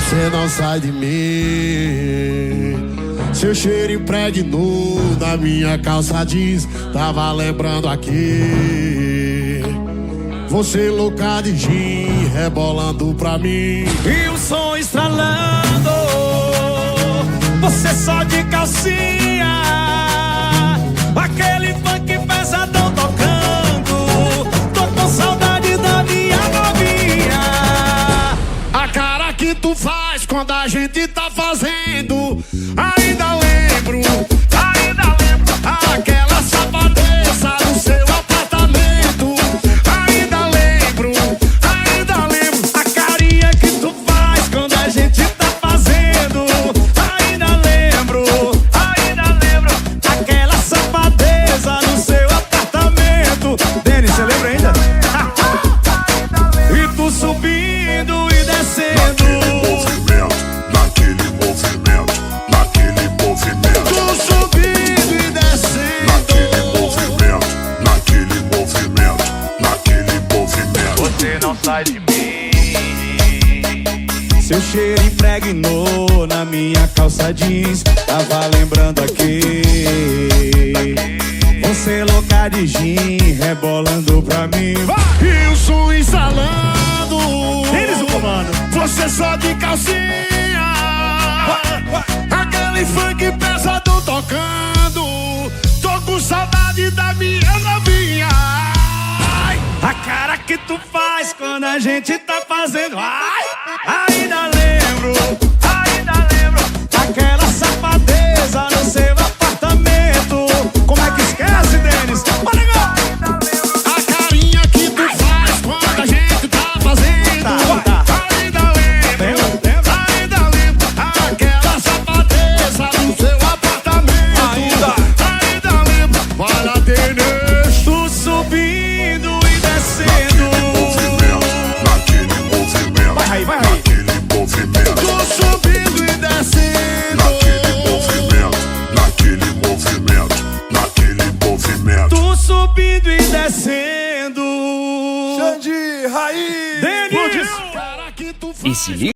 Você não sai de mim. Seu cheiro impregnou na minha calça jeans. Tava lembrando aqui. Você louca de gin, rebolando pra mim. E o som estralando, você só de calcinha. Aquele funk pesadão tocando. Tô com saudade da minha novinha. A cara que tu faz quando a gente tá fazendo. Ainda lembro aquela safadeza do seu apartamento. Ainda lembro a carinha que tu faz quando a gente tá fazendo. Ainda lembro aquela safadeza no seu apartamento. Denis, você lembra ainda? E tu subindo e descendo. Naquele movimento. Tu subindo e descendo. Naquele movimento. Você não sai de mim. Seu cheiro impregnou na minha calça jeans. Tava lembrando aqui. Você louca de gin, rebolando pra mim. E o som instalando. Eles o comando. Você só de calcinha. Aquele funk pesadão tocando. Tô com saudade da minha novinha. Ai, A cara que tu faz quando a gente tá fazendo. Ai, ainda lembro aquela safadeza no seu apartamento. Como é que esquece, Denis? a carinha que tu faz quando a gente tá fazendo. Ainda lembro aquela safadeza no seu apartamento. Ainda lembro. Vai lá, Denis. Tu subindo e descendo. Vai aí. Tô subindo e descendo. Tu subindo e descendo. Xande, Raiz. Denis! Cara que tu faz. E se liga.